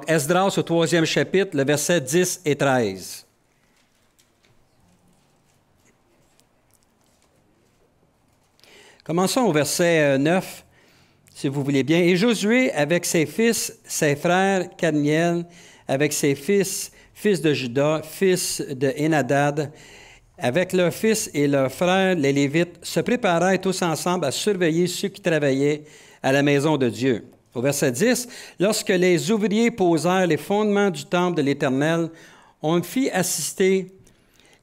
Esdras au 3e chapitre, le verset 10 et 13. Commençons au verset 9, si vous voulez bien. « Et Josué, avec ses fils, ses frères, Kadmiel, avec ses fils, fils de Juda, fils de Hénadad, avec leurs fils et leurs frères, les Lévites, se préparèrent tous ensemble à surveiller ceux qui travaillaient à la maison de Dieu. » Au verset 10, « Lorsque les ouvriers posèrent les fondements du temple de l'Éternel, on fit assister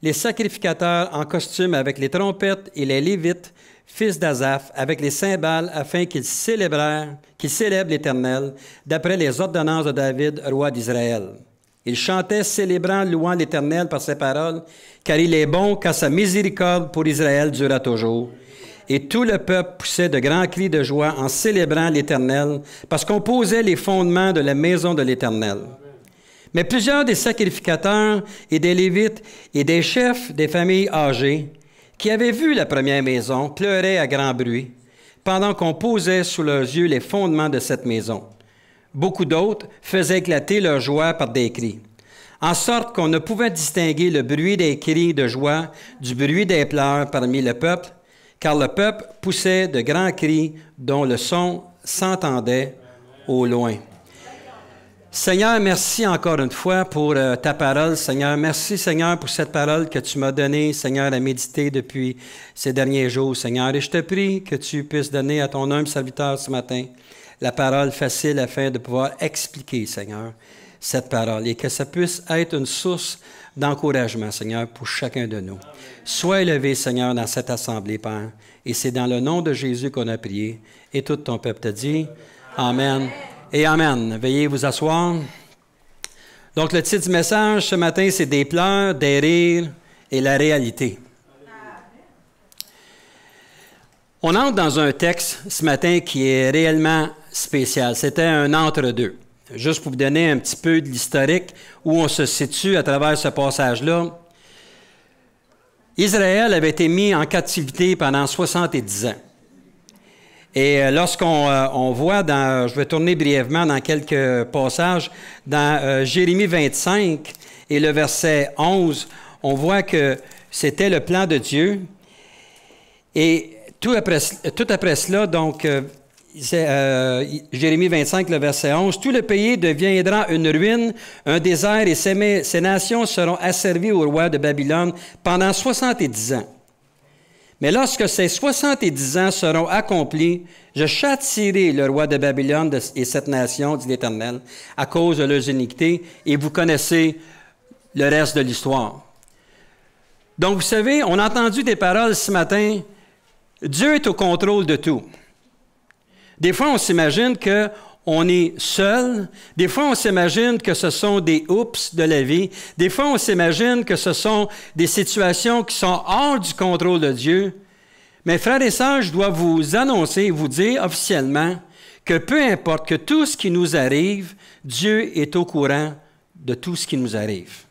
les sacrificateurs en costume avec les trompettes et les Lévites, fils d'Asaph, avec les cymbales, afin qu'ils célèbrent l'Éternel, d'après les ordonnances de David, roi d'Israël. Ils chantaient, célébrant, louant l'Éternel par ses paroles, car il est bon, car sa miséricorde pour Israël dure à toujours. Et tout le peuple poussait de grands cris de joie en célébrant l'Éternel, parce qu'on posait les fondements de la maison de l'Éternel. Mais plusieurs des sacrificateurs et des Lévites et des chefs des familles âgées, qui avaient vu la première maison, pleuraient à grand bruit, pendant qu'on posait sous leurs yeux les fondements de cette maison. Beaucoup d'autres faisaient éclater leur joie par des cris, en sorte qu'on ne pouvait distinguer le bruit des cris de joie du bruit des pleurs parmi le peuple, car le peuple poussait de grands cris dont le son s'entendait au loin. Seigneur, merci encore une fois pour ta parole, Seigneur. Merci, Seigneur, pour cette parole que tu m'as donnée, Seigneur, à méditer depuis ces derniers jours, Seigneur. Et je te prie que tu puisses donner à ton humble serviteur ce matin la parole facile afin de pouvoir expliquer, Seigneur, cette parole et que ça puisse être une source d'encouragement, Seigneur, pour chacun de nous. Sois élevé, Seigneur, dans cette assemblée, Père. Et c'est dans le nom de Jésus qu'on a prié. Et tout ton peuple te dit Amen. Et Amen. Veuillez vous asseoir. Donc, le titre du message ce matin, c'est « Des pleurs, des rires et la réalité ». On entre dans un texte ce matin qui est réellement spécial. C'était un entre-deux. Juste pour vous donner un petit peu de l'historique où on se situe à travers ce passage-là. Israël avait été mis en captivité pendant 70 ans. Et lorsqu'on voit, je vais tourner brièvement dans quelques passages, dans Jérémie 25 et le verset 11, on voit que c'était le plan de Dieu. Et tout après cela, donc, Jérémie 25, le verset 11, « Tout le pays deviendra une ruine, un désert, et ces nations seront asservies au roi de Babylone pendant 70 ans. Mais lorsque ces 70 ans seront accomplis, je châtierai le roi de Babylone et cette nation, dit l'Éternel, à cause de leurs iniquités, et vous connaissez le reste de l'histoire. » Donc, vous savez, on a entendu des paroles ce matin, Dieu est au contrôle de tout. Des fois, on s'imagine qu'on est seul. Des fois, on s'imagine que ce sont des oups de la vie. Des fois, on s'imagine que ce sont des situations qui sont hors du contrôle de Dieu. Mais frères et sœurs, je dois vous annoncer, vous dire officiellement que peu importe que tout ce qui nous arrive, Dieu est au courant de tout ce qui nous arrive.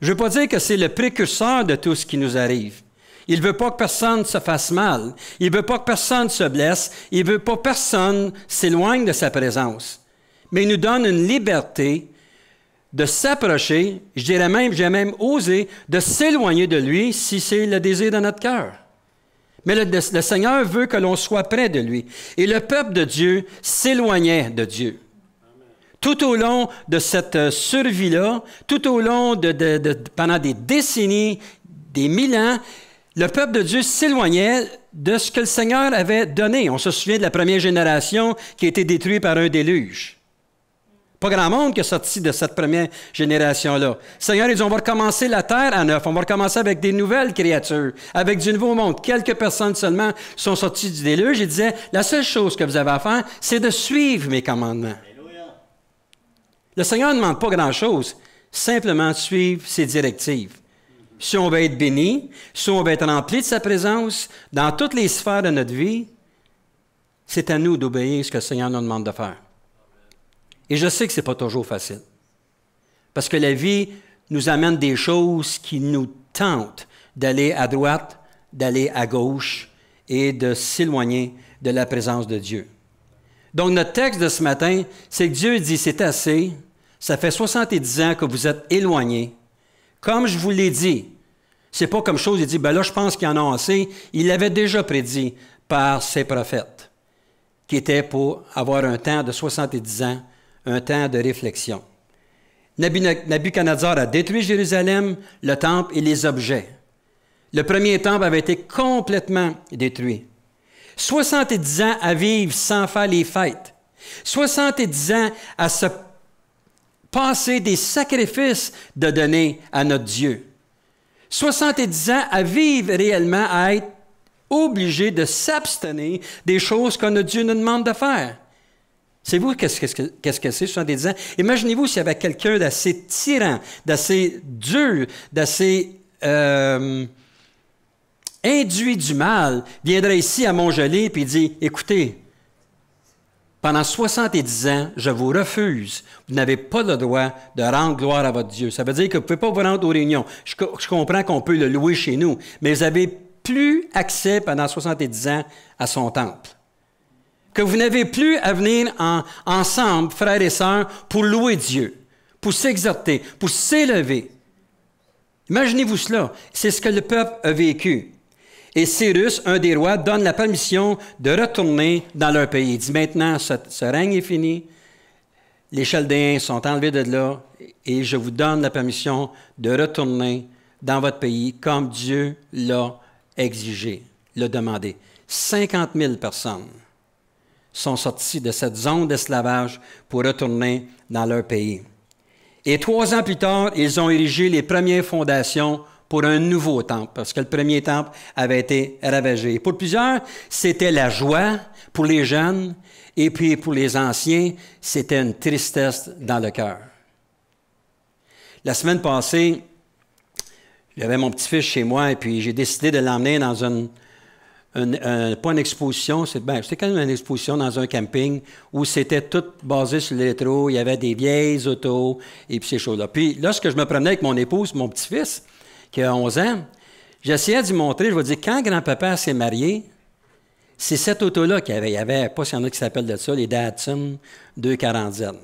Je ne veux pas dire que c'est le précurseur de tout ce qui nous arrive. Il ne veut pas que personne se fasse mal. Il ne veut pas que personne se blesse. Il ne veut pas que personne s'éloigne de sa présence. Mais il nous donne une liberté de s'approcher, j'ai même osé, de s'éloigner de lui si c'est le désir de notre cœur. Mais le Seigneur veut que l'on soit près de lui. Et le peuple de Dieu s'éloignait de Dieu. Tout au long de cette survie-là, tout au long pendant des décennies, des 1000 ans, le peuple de Dieu s'éloignait de ce que le Seigneur avait donné. On se souvient de la première génération qui a été détruite par un déluge. Pas grand monde qui est sorti de cette première génération-là. Le Seigneur, il dit, on va recommencer la terre à neuf. On va recommencer avec des nouvelles créatures, avec du nouveau monde. Quelques personnes seulement sont sorties du déluge. Il disait, la seule chose que vous avez à faire, c'est de suivre mes commandements. Alléluia. Le Seigneur ne demande pas grand-chose, simplement de suivre ses directives. Si on veut être béni, si on veut être rempli de sa présence dans toutes les sphères de notre vie, c'est à nous d'obéir ce que le Seigneur nous demande de faire. Et je sais que ce n'est pas toujours facile. Parce que la vie nous amène des choses qui nous tentent d'aller à droite, d'aller à gauche et de s'éloigner de la présence de Dieu. Donc, notre texte de ce matin, c'est que Dieu dit, c'est assez, ça fait 70 ans que vous êtes éloignés. Comme je vous l'ai dit, c'est pas comme chose, il dit, ben là, je pense qu'il y en a assez. Il l'avait déjà prédit par ses prophètes, qui était pour avoir un temps de 70 ans, un temps de réflexion. Nabuchodonosor a détruit Jérusalem, le temple et les objets. Le premier temple avait été complètement détruit. 70 ans à vivre sans faire les fêtes. 70 ans à se passer des sacrifices de donner à notre Dieu. 70 ans à vivre réellement, à être obligé de s'abstenir des choses que notre Dieu nous demande de faire. Savez-vous qu'est-ce que c'est, 70 ans? Imaginez-vous s'il y avait quelqu'un d'assez tyran, d'assez dur, d'assez induit du mal, viendrait ici à Montgelée et dit, écoutez, pendant 70 ans, je vous refuse. Vous n'avez pas le droit de rendre gloire à votre Dieu. Ça veut dire que vous ne pouvez pas vous rendre aux réunions. Je comprends qu'on peut le louer chez nous, mais vous n'avez plus accès pendant 70 ans à son temple. Que vous n'avez plus à venir ensemble, frères et sœurs, pour louer Dieu, pour s'exhorter, pour s'élever. Imaginez-vous cela. C'est ce que le peuple a vécu. Et Cyrus, un des rois, donne la permission de retourner dans leur pays. Il dit, maintenant, ce règne est fini, les Chaldéens sont enlevés de là, et je vous donne la permission de retourner dans votre pays comme Dieu l'a exigé, l'a demandé. 50 000 personnes sont sorties de cette zone d'esclavage pour retourner dans leur pays. Et 3 ans plus tard, ils ont érigé les premières fondations pour un nouveau temple, parce que le premier temple avait été ravagé. Pour plusieurs, c'était la joie, pour les jeunes, et puis pour les anciens, c'était une tristesse dans le cœur. La semaine passée, j'avais mon petit-fils chez moi, et puis j'ai décidé de l'emmener dans pas une exposition, c'était quand même une exposition dans un camping où c'était tout basé sur le rétro, il y avait des vieilles autos, et puis ces choses-là. Puis lorsque je me promenais avec mon épouse, mon petit-fils, qui a 11 ans, j'essayais d'y montrer, je vais dire, quand grand-papa s'est marié, c'est cette auto-là qu'il y avait. Il y avait, pas s'il y en a qui s'appellent de ça, les Datsun 240Z.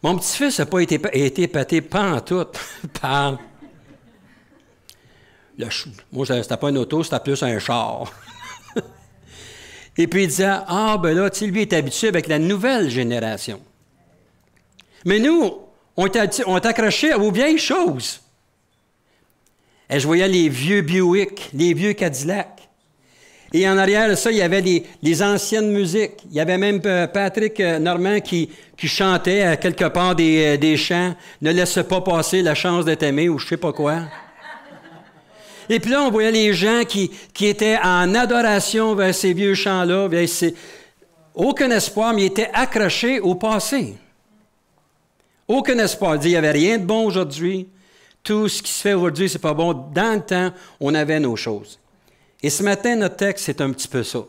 Mon petit-fils n'a pas été épaté pantoute par... Moi, c'était pas une auto, c'était plus un char. Et puis il disait, ah, ben là, tu sais, lui est habitué avec la nouvelle génération. Mais nous, on est accrochés aux vieilles choses. Et je voyais les vieux Buick, les vieux Cadillac. Et en arrière de ça, il y avait les anciennes musiques. Il y avait même Patrick Normand qui chantait à quelque part des chants « Ne laisse pas passer la chance d'être aimé » ou je ne sais pas quoi. Et puis là, on voyait les gens qui étaient en adoration vers ces vieux chants-là. Aucun espoir, mais ils étaient accrochés au passé. Aucun espoir. Il dit, il n'y avait rien de bon aujourd'hui. Tout ce qui se fait aujourd'hui, c'est pas bon. Dans le temps, on avait nos choses. Et ce matin, notre texte, c'est un petit peu ça.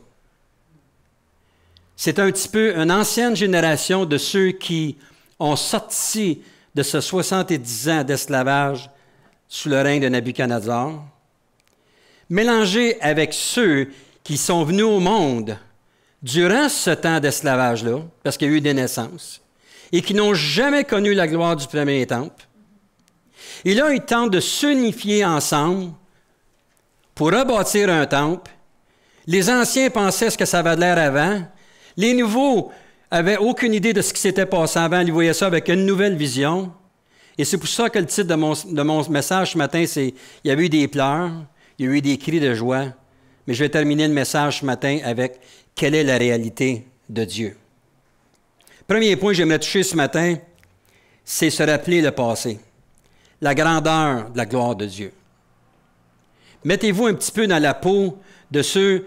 C'est un petit peu une ancienne génération de ceux qui ont sorti de ce 70 ans d'esclavage sous le règne de Nabuchodonosor, mélangé avec ceux qui sont venus au monde durant ce temps d'esclavage-là, parce qu'il y a eu des naissances, et qui n'ont jamais connu la gloire du premier temple. Et là, ils tentent de s'unifier ensemble pour rebâtir un temple. Les anciens pensaient ce que ça avait l'air avant. Les nouveaux n'avaient aucune idée de ce qui s'était passé avant. Ils voyaient ça avec une nouvelle vision. Et c'est pour ça que le titre de mon message ce matin, c'est « Il y a eu des pleurs, il y a eu des cris de joie ». Mais je vais terminer le message ce matin avec « Quelle est la réalité de Dieu ?» Premier point que j'aimerais toucher ce matin, c'est se rappeler le passé, la grandeur de la gloire de Dieu. Mettez-vous un petit peu dans la peau de ceux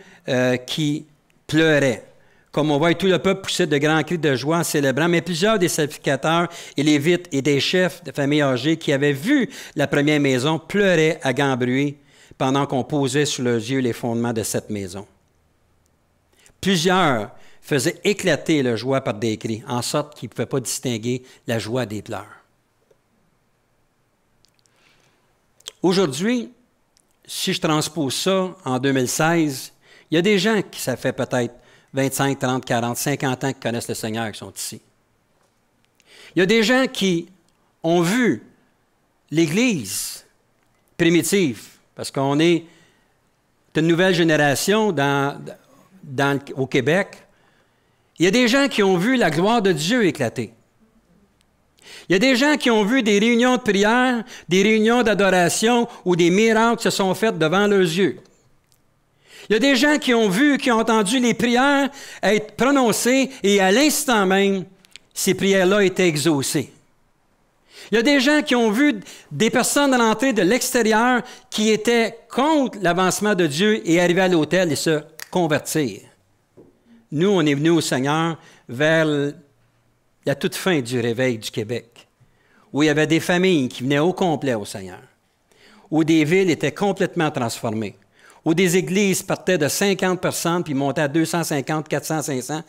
qui pleuraient. Comme on voit, tout le peuple poussait de grands cris de joie en célébrant, mais plusieurs des sacrificateurs et lévites et des chefs de familles âgées qui avaient vu la première maison pleuraient à grand bruit pendant qu'on posait sous leurs yeux les fondements de cette maison. Plusieurs faisaient éclater leur joie par des cris, en sorte qu'ils ne pouvaient pas distinguer la joie des pleurs. Aujourd'hui, si je transpose ça en 2016, il y a des gens qui, ça fait peut-être 25, 30, 40, 50 ans qui connaissent le Seigneur qui sont ici. Il y a des gens qui ont vu l'Église primitive, parce qu'on est une nouvelle génération au Québec. Il y a des gens qui ont vu la gloire de Dieu éclater. Il y a des gens qui ont vu des réunions de prière, des réunions d'adoration où des miracles se sont faits devant leurs yeux. Il y a des gens qui ont vu, qui ont entendu les prières être prononcées et à l'instant même, ces prières-là étaient exaucées. Il y a des gens qui ont vu des personnes rentrer de l'extérieur qui étaient contre l'avancement de Dieu et arriver à l'autel et se convertir. Nous, on est venus au Seigneur vers la toute fin du réveil du Québec, où il y avait des familles qui venaient au complet au Seigneur, où des villes étaient complètement transformées, où des églises partaient de 50 personnes puis montaient à 250, 400, 500,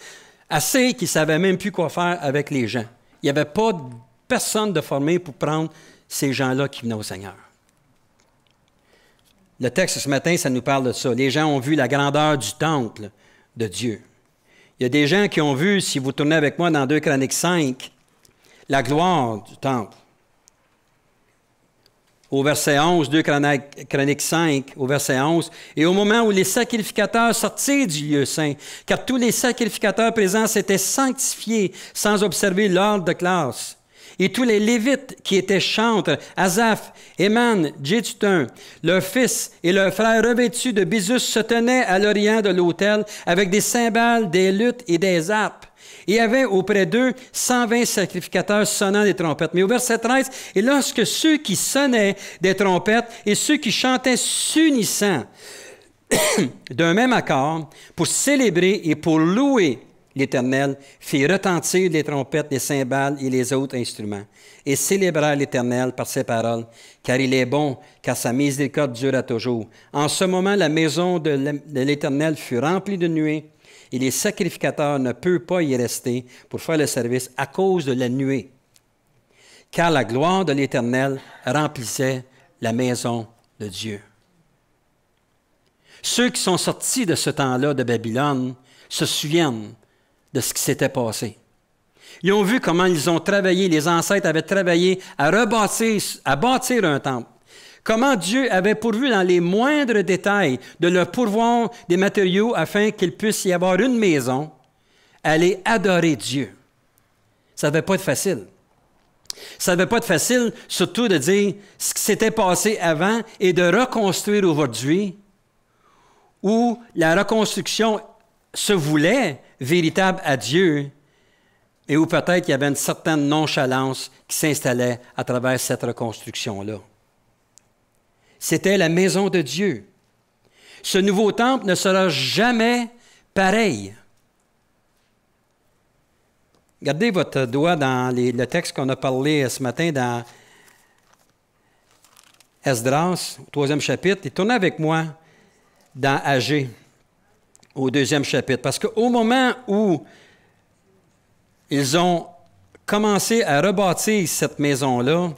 assez qu'ils ne savaient même plus quoi faire avec les gens. Il n'y avait pas personne de formé pour prendre ces gens-là qui venaient au Seigneur. Le texte ce matin, ça nous parle de ça. Les gens ont vu la grandeur du temple de Dieu. Il y a des gens qui ont vu, si vous tournez avec moi dans 2 Chroniques 5, la gloire du temple. Au verset 11, 2 Chroniques 5, au verset 11, « Et au moment où les sacrificateurs sortirent du lieu saint, car tous les sacrificateurs présents s'étaient sanctifiés sans observer l'ordre de classe. Et tous les Lévites qui étaient chantres, Asaph, Éman, Jéduthun, leurs fils et leurs frères revêtus de bisus se tenaient à l'orient de l'autel avec des cymbales, des luttes et des harpes. Et il y avait auprès d'eux 120 sacrificateurs sonnant des trompettes. » Mais au verset 13, « Et lorsque ceux qui sonnaient des trompettes et ceux qui chantaient s'unissant d'un même accord pour célébrer et pour louer l'Éternel, fit retentir les trompettes, les cymbales et les autres instruments, et célébrèrent l'Éternel par ses paroles, car il est bon, car sa miséricorde dure à toujours. En ce moment, la maison de l'Éternel fut remplie de nuées, et les sacrificateurs ne peuvent pas y rester pour faire le service à cause de la nuée, car la gloire de l'Éternel remplissait la maison de Dieu. » Ceux qui sont sortis de ce temps-là de Babylone se souviennent de ce qui s'était passé. Ils ont vu comment ils ont travaillé, les ancêtres avaient travaillé à bâtir un temple. Comment Dieu avait pourvu dans les moindres détails de leur pourvoir des matériaux afin qu'il puisse y avoir une maison, aller adorer Dieu. Ça ne devait pas être facile. Ça ne devait pas être facile, surtout de dire ce qui s'était passé avant et de reconstruire aujourd'hui, où la reconstruction se voulait véritable à Dieu, et où peut-être il y avait une certaine nonchalance qui s'installait à travers cette reconstruction-là. C'était la maison de Dieu. Ce nouveau temple ne sera jamais pareil. Gardez votre doigt dans le texte qu'on a parlé ce matin dans Esdras, au 3e chapitre, et tournez avec moi dans Agé, au 2e chapitre. Parce qu'au moment où ils ont commencé à rebâtir cette maison-là,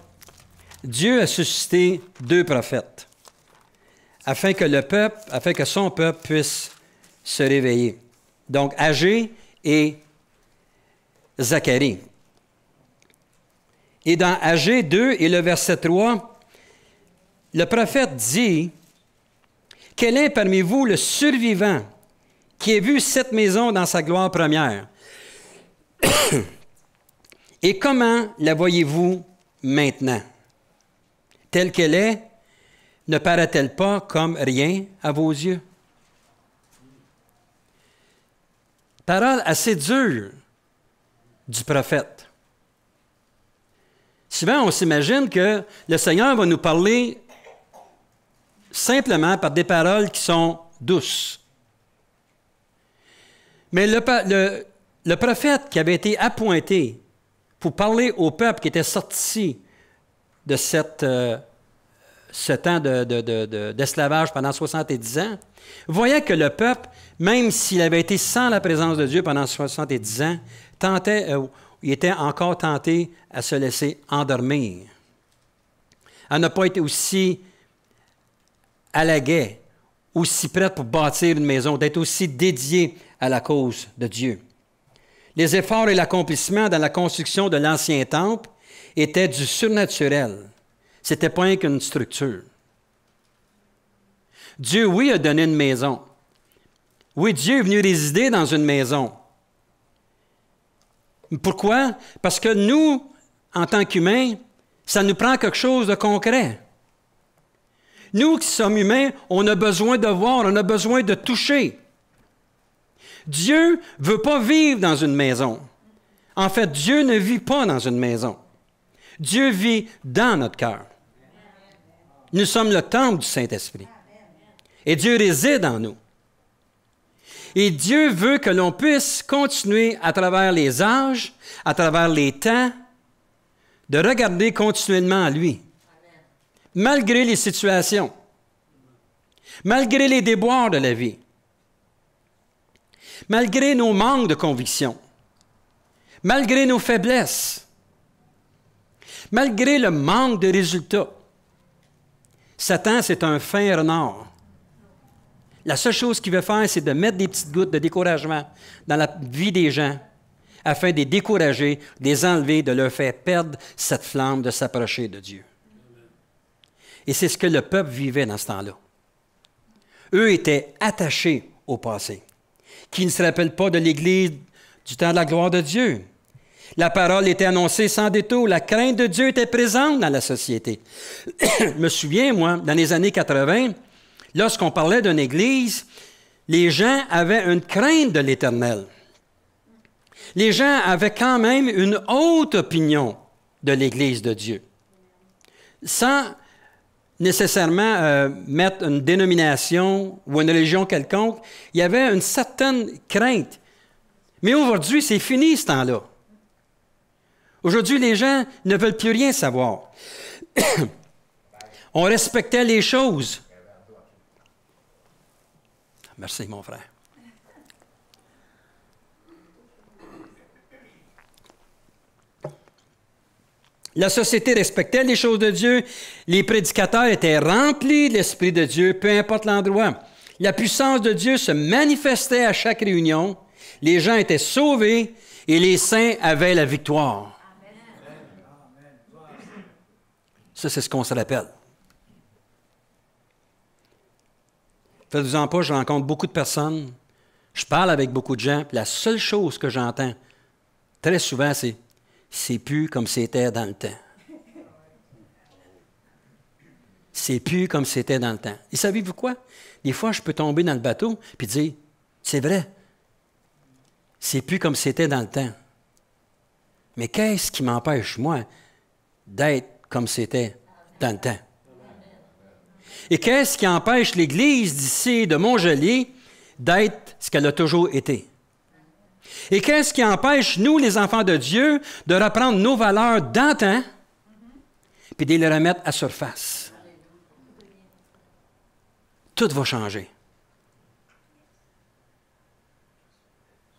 Dieu a suscité 2 prophètes afin que son peuple puisse se réveiller. Donc, Agé et Zacharie. Et dans Agé 2 et le verset 3, le prophète dit « Quel est parmi vous le survivant qui ait vu cette maison dans sa gloire première? Et comment la voyez-vous maintenant? Telle qu'elle est, ne paraît-elle pas comme rien à vos yeux? » Parole assez dure du prophète. Souvent, on s'imagine que le Seigneur va nous parler simplement par des paroles qui sont douces. Mais le prophète qui avait été appointé pour parler au peuple qui était sorti de ce temps d'esclavage pendant 70 ans, voyait que le peuple, même s'il avait été sans la présence de Dieu pendant 70 ans, il était encore tenté à se laisser endormir, à ne pas être aussi à la guet aussi prête pour bâtir une maison, d'être aussi dédiée à la cause de Dieu. Les efforts et l'accomplissement dans la construction de l'ancien temple étaient du surnaturel. Ce n'était pas qu'une structure. Dieu, oui, a donné une maison. Oui, Dieu est venu résider dans une maison. Pourquoi? Parce que nous, en tant qu'humains, ça nous prend quelque chose de concret. Nous qui sommes humains, on a besoin de voir, on a besoin de toucher. Dieu ne veut pas vivre dans une maison. En fait, Dieu ne vit pas dans une maison. Dieu vit dans notre cœur. Nous sommes le temple du Saint-Esprit. Et Dieu réside en nous. Et Dieu veut que l'on puisse continuer à travers les âges, à travers les temps, de regarder continuellement à lui. Malgré les situations, malgré les déboires de la vie, malgré nos manques de conviction, malgré nos faiblesses, malgré le manque de résultats. Satan, c'est un fin renard. La seule chose qu'il veut faire, c'est de mettre des petites gouttes de découragement dans la vie des gens afin de les décourager, de les enlever, de leur faire perdre cette flamme de s'approcher de Dieu. Et c'est ce que le peuple vivait dans ce temps-là. Eux étaient attachés au passé, qui ne se rappellent pas de l'Église du temps de la gloire de Dieu. La parole était annoncée sans détour. La crainte de Dieu était présente dans la société. Je me souviens, moi, dans les années 80, lorsqu'on parlait d'une Église, les gens avaient une crainte de l'Éternel. Les gens avaient quand même une haute opinion de l'Église de Dieu. Sans nécessairement mettre une dénomination ou une religion quelconque, il y avait une certaine crainte. Mais aujourd'hui, c'est fini ce temps-là. Aujourd'hui, les gens ne veulent plus rien savoir. On respectait les choses. Merci, mon frère. La société respectait les choses de Dieu. Les prédicateurs étaient remplis de l'Esprit de Dieu, peu importe l'endroit. La puissance de Dieu se manifestait à chaque réunion. Les gens étaient sauvés et les saints avaient la victoire. Ça, c'est ce qu'on se rappelle. Faites-vous-en pas, je rencontre beaucoup de personnes, je parle avec beaucoup de gens, puis la seule chose que j'entends très souvent, c'est plus comme c'était dans le temps. C'est plus comme c'était dans le temps. Et savez-vous quoi? Des fois, je peux tomber dans le bateau puis dire, c'est vrai, c'est plus comme c'était dans le temps. Mais qu'est-ce qui m'empêche, moi, d'être comme c'était dans le temps? Et qu'est-ce qui empêche l'Église d'ici, de Mont-Joli, d'être ce qu'elle a toujours été? Et qu'est-ce qui empêche, nous, les enfants de Dieu, de reprendre nos valeurs d'antan puis de les remettre à surface? Tout va changer.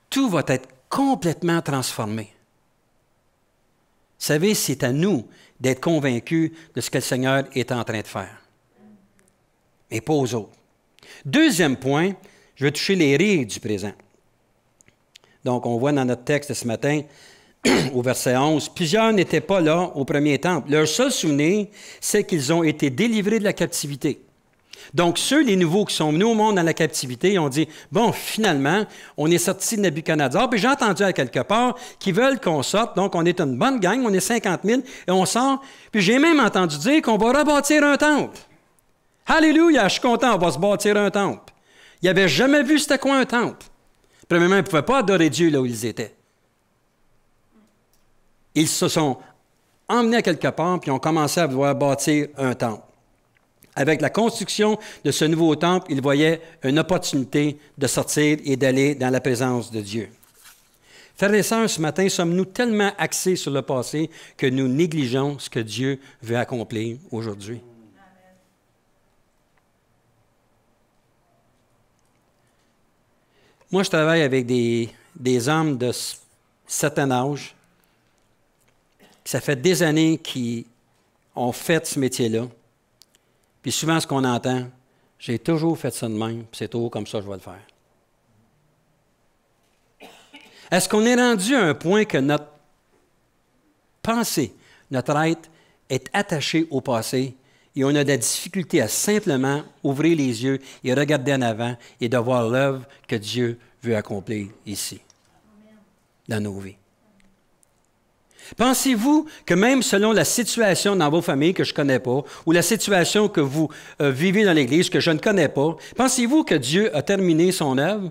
Tout va être complètement transformé. Vous savez, c'est à nous d'être convaincus de ce que le Seigneur est en train de faire. Et pas aux autres. Deuxième point, je vais toucher les rires du présent. Donc, on voit dans notre texte ce matin, au verset 11, « Plusieurs n'étaient pas là au premier temple. Leur seul souvenir, c'est qu'ils ont été délivrés de la captivité. » Donc, les nouveaux qui sont venus au monde dans la captivité, ils ont dit, « Bon, finalement, on est sorti de Nabuchodonosor. » Puis j'ai entendu à quelque part qu'ils veulent qu'on sorte. Donc, on est une bonne gang, on est 50 000, et on sort. Puis j'ai même entendu dire qu'on va rebâtir un temple. Alléluia, je suis content, on va se bâtir un temple. Ils n'avaient jamais vu c'était quoi un temple. Premièrement, ils ne pouvaient pas adorer Dieu là où ils étaient. Ils se sont emmenés à quelque part, puis ont commencé à vouloir bâtir un temple. Avec la construction de ce nouveau temple, ils voyaient une opportunité de sortir et d'aller dans la présence de Dieu. Frères et sœurs, ce matin, sommes-nous tellement axés sur le passé que nous négligeons ce que Dieu veut accomplir aujourd'hui? Moi, je travaille avec des hommes de certain âge. Ça fait des années qu'ils ont fait ce métier-là. Puis souvent, ce qu'on entend, J'ai toujours fait ça de même, puis c'est toujours comme ça que je vais le faire. Est-ce qu'on est rendu à un point que notre pensée, notre être est attaché au passé et on a de la difficulté à simplement ouvrir les yeux et regarder en avant et de voir l'œuvre que Dieu veut accomplir ici, dans nos vies? Pensez-vous que même selon la situation dans vos familles que je ne connais pas, ou la situation que vous vivez dans l'Église que je ne connais pas, pensez-vous que Dieu a terminé son œuvre?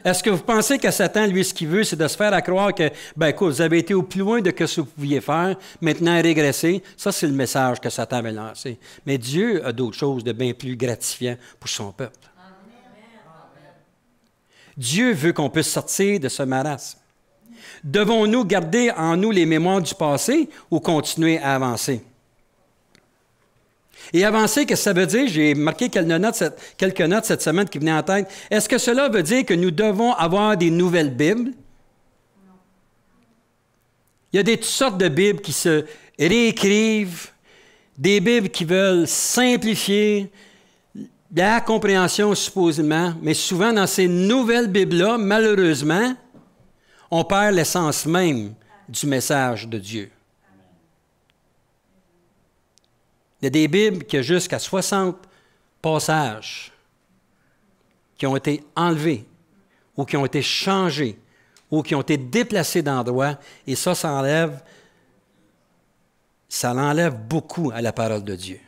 Est-ce que vous pensez que Satan, lui, ce qu'il veut, c'est de se faire croire que, écoute, vous avez été au plus loin de ce que vous pouviez faire, maintenant régresser? Ça, c'est le message que Satan veut lancer. Mais Dieu a d'autres choses de bien plus gratifiant pour son peuple. Dieu veut qu'on puisse sortir de ce marasme. Devons-nous garder en nous les mémoires du passé ou continuer à avancer? Et avancer, qu'est-ce que ça veut dire? J'ai marqué quelques notes cette semaine qui venaient en tête. Est-ce que cela veut dire que nous devons avoir des nouvelles Bibles? Il y a toutes sortes de Bibles qui se réécrivent, des Bibles qui veulent simplifier la compréhension supposément, mais souvent dans ces nouvelles Bibles-là, malheureusement, on perd l'essence même du message de Dieu. Il y a des Bibles qui ont jusqu'à 60 passages qui ont été enlevés ou qui ont été changés ou qui ont été déplacés d'endroit, et ça l'enlève beaucoup à la parole de Dieu.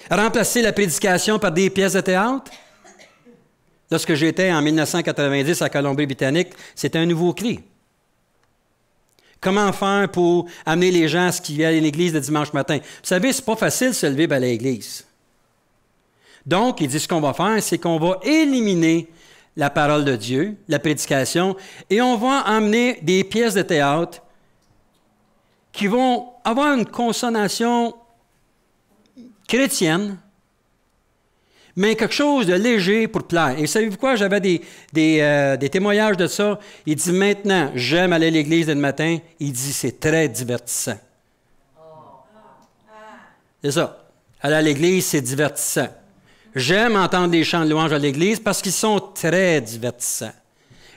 Remplacer la prédication par des pièces de théâtre? Lorsque j'étais en 1990 à Colombie-Britannique, c'était un nouveau cri. Comment faire pour amener les gens à ce qu'ils allaient à l'église le dimanche matin? Vous savez, c'est pas facile de se lever à l'église. Donc, il dit ce qu'on va faire, c'est qu'on va éliminer la parole de Dieu, la prédication, et on va amener des pièces de théâtre qui vont avoir une consonation chrétienne, mais quelque chose de léger pour plaire. Et savez-vous quoi? J'avais des témoignages de ça. Il dit, maintenant, j'aime aller à l'église le matin. Il dit, c'est très divertissant. C'est ça. Aller à l'église, c'est divertissant. J'aime entendre des chants de louange à l'église parce qu'ils sont très divertissants.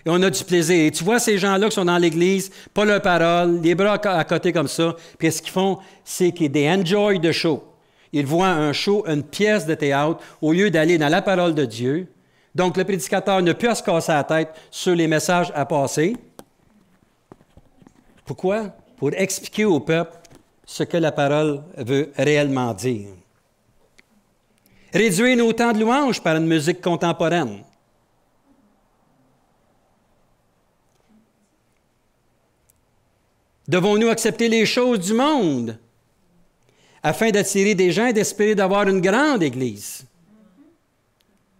Et on a du plaisir. Et tu vois ces gens-là qui sont dans l'église, pas leur parole, les bras à côté comme ça, puis ce qu'ils font, c'est qu'ils enjoy the show. Ils voient un show, une pièce de théâtre, au lieu d'aller dans la parole de Dieu. Donc, le prédicateur ne peut pas se casser la tête sur les messages à passer. Pourquoi? Pour expliquer au peuple ce que la parole veut réellement dire. Réduire nos temps de louange par une musique contemporaine. Devons-nous accepter les choses du monde afin d'attirer des gens et d'espérer d'avoir une grande Église?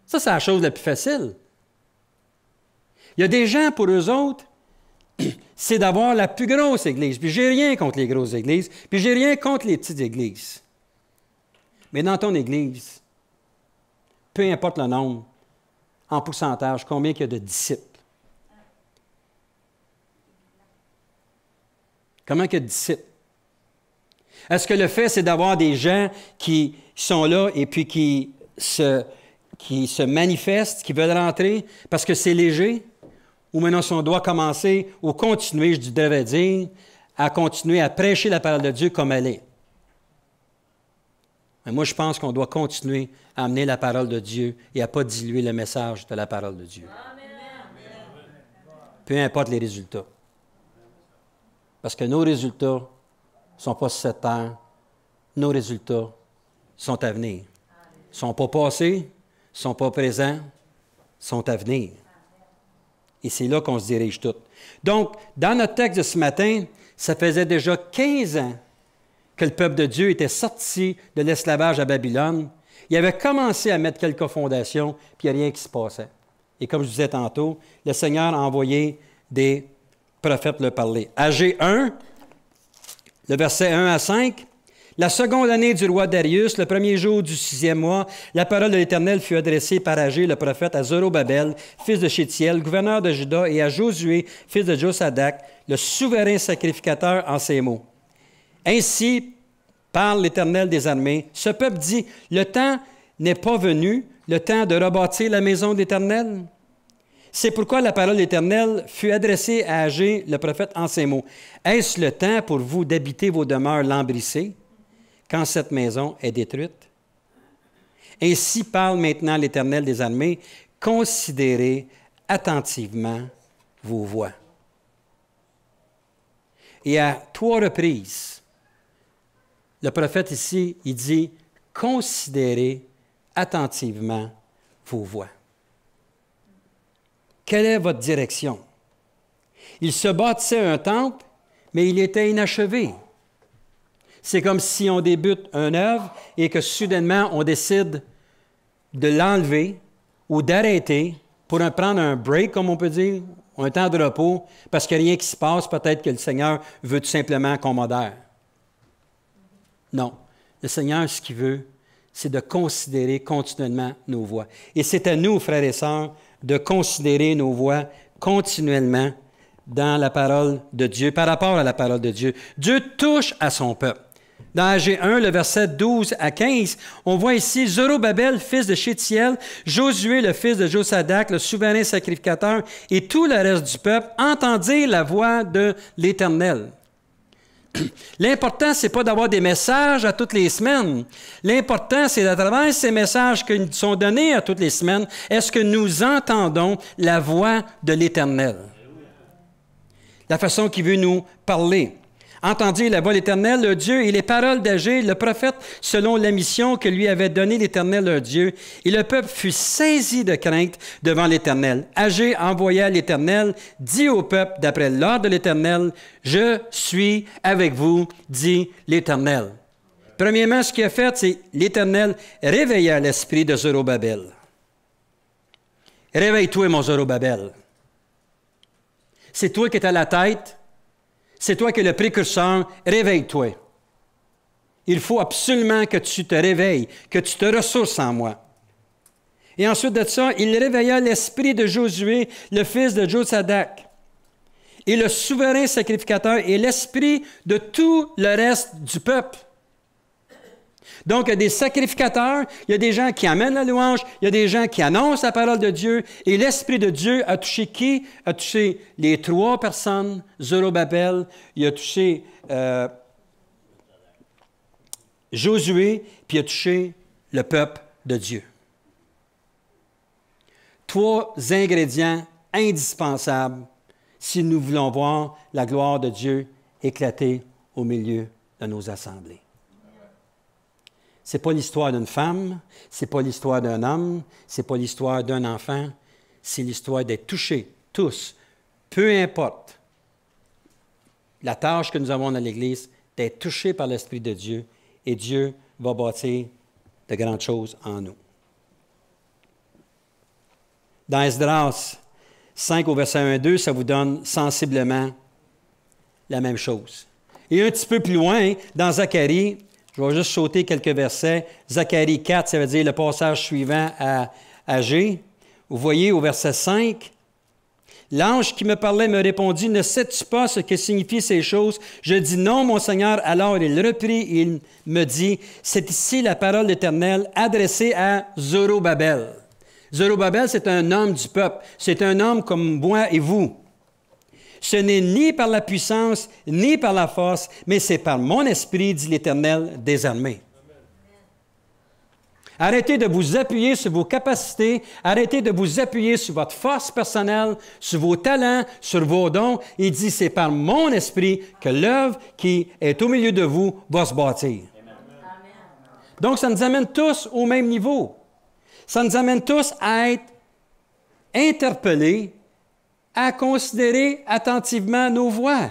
Ça, c'est la chose la plus facile. Il y a des gens, pour eux autres, c'est d'avoir la plus grosse Église. Puis j'ai rien contre les grosses Églises, puis j'ai rien contre les petites Églises. Mais dans ton Église, peu importe le nombre, en pourcentage, combien il y a de disciples? Comment il y a de disciples? Est-ce que le fait, c'est d'avoir des gens qui sont là et puis qui se manifestent, qui veulent rentrer parce que c'est léger? Ou maintenant, si on doit commencer ou continuer, je devrais dire, à continuer à prêcher la parole de Dieu comme elle est? Mais moi, je pense qu'on doit continuer à amener la parole de Dieu et à ne pas diluer le message de la parole de Dieu. Peu importe les résultats. Parce que nos résultats ne sont pas sur cette terre. Nos résultats sont à venir. Ils ne sont pas passés, ils ne sont pas présents, ils sont à venir. Et c'est là qu'on se dirige tous. Donc, dans notre texte de ce matin, ça faisait déjà 15 ans que le peuple de Dieu était sorti de l'esclavage à Babylone. Il avait commencé à mettre quelques fondations, puis il n'y a rien qui se passait. Et comme je disais tantôt, le Seigneur a envoyé des prophètes leur parler. Agé 1, le verset 1 à 5. La seconde année du roi Darius, le premier jour du 6e mois, la parole de l'Éternel fut adressée par Agé, le prophète, à Zorobabel, fils de Shétiel, gouverneur de Juda, et à Josué, fils de Josadak, le souverain sacrificateur, en ces mots. Ainsi parle l'Éternel des armées. Ce peuple dit, le temps n'est pas venu, le temps de rebâtir la maison de l'Éternel. C'est pourquoi la parole de l'Éternel fut adressée à Agé, le prophète, en ces mots. Est-ce le temps pour vous d'habiter vos demeures lambrissées quand cette maison est détruite? Ainsi parle maintenant l'Éternel des armées, considérez attentivement vos voies. Et à 3 reprises, le prophète ici, il dit, considérez attentivement vos voies. Quelle est votre direction? Il se bâtissait un temple, mais il était inachevé. C'est comme si on débute une œuvre et que soudainement on décide de l'enlever ou d'arrêter pour prendre un break, comme on peut dire, un temps de repos, parce qu'il n'y a rien qui se passe, peut-être que le Seigneur veut tout simplement qu'on modère. Non. Le Seigneur, ce qu'il veut, c'est de considérer continuellement nos voies. Et c'est à nous, frères et sœurs, de considérer nos voies continuellement dans la parole de Dieu, par rapport à la parole de Dieu. Dieu touche à son peuple. Dans Agé 1, le verset 12 à 15, on voit ici Zorobabel, fils de Shétiel, Josué, le fils de Josadac, le souverain sacrificateur, et tout le reste du peuple entendirent la voix de l'Éternel. L'important, ce n'est pas d'avoir des messages à toutes les semaines. L'important, c'est à travers ces messages qui nous sont donnés à toutes les semaines, est-ce que nous entendons la voix de l'Éternel? La façon qu'il veut nous parler. Entendirent la voix de l'Éternel, leur Dieu, et les paroles d'Agé, le prophète, selon la mission que lui avait donnée l'Éternel, leur Dieu. Et le peuple fut saisi de crainte devant l'Éternel. Agé envoya l'Éternel, dit au peuple, d'après l'ordre de l'Éternel, « Je suis avec vous, dit l'Éternel. » Premièrement, ce qu'il a fait, c'est l'Éternel réveilla l'esprit de Zorobabel. Réveille-toi, mon Zorobabel. C'est toi qui es à la tête. C'est toi qui es le précurseur, réveille-toi. Il faut absolument que tu te réveilles, que tu te ressources en moi. Et ensuite de ça, il réveilla l'esprit de Josué, le fils de Josadac, et le souverain sacrificateur, et l'esprit de tout le reste du peuple. Donc, il y a des sacrificateurs, il y a des gens qui amènent la louange, il y a des gens qui annoncent la parole de Dieu, et l'Esprit de Dieu a touché qui? A touché les 3 personnes, Zorobabel, il a touché Josué, puis il a touché le peuple de Dieu. 3 ingrédients indispensables si nous voulons voir la gloire de Dieu éclater au milieu de nos assemblées. Ce n'est pas l'histoire d'une femme, ce n'est pas l'histoire d'un homme, ce n'est pas l'histoire d'un enfant, c'est l'histoire d'être touchés, tous, peu importe la tâche que nous avons dans l'Église, d'être touchés par l'Esprit de Dieu, et Dieu va bâtir de grandes choses en nous. Dans Esdras 5 au verset 1 et 2, ça vous donne sensiblement la même chose. Et un petit peu plus loin, dans Zacharie, je vais juste sauter quelques versets. Zacharie 4, ça veut dire le passage suivant à Agé. Vous voyez au verset 5, « L'ange qui me parlait me répondit, « Ne sais-tu pas ce que signifient ces choses? » Je dis, « Non, mon Seigneur. » Alors il reprit et il me dit, « C'est ici la parole de l'Éternel adressée à Zorobabel. » Zorobabel, c'est un homme du peuple. C'est un homme comme moi et vous. Ce n'est ni par la puissance, ni par la force, mais c'est par mon esprit, dit l'Éternel des armées. Arrêtez de vous appuyer sur vos capacités, arrêtez de vous appuyer sur votre force personnelle, sur vos talents, sur vos dons. Il dit, c'est par mon esprit que l'œuvre qui est au milieu de vous va se bâtir. Amen. Donc, ça nous amène tous au même niveau. Ça nous amène tous à être interpellés, à considérer attentivement nos voies,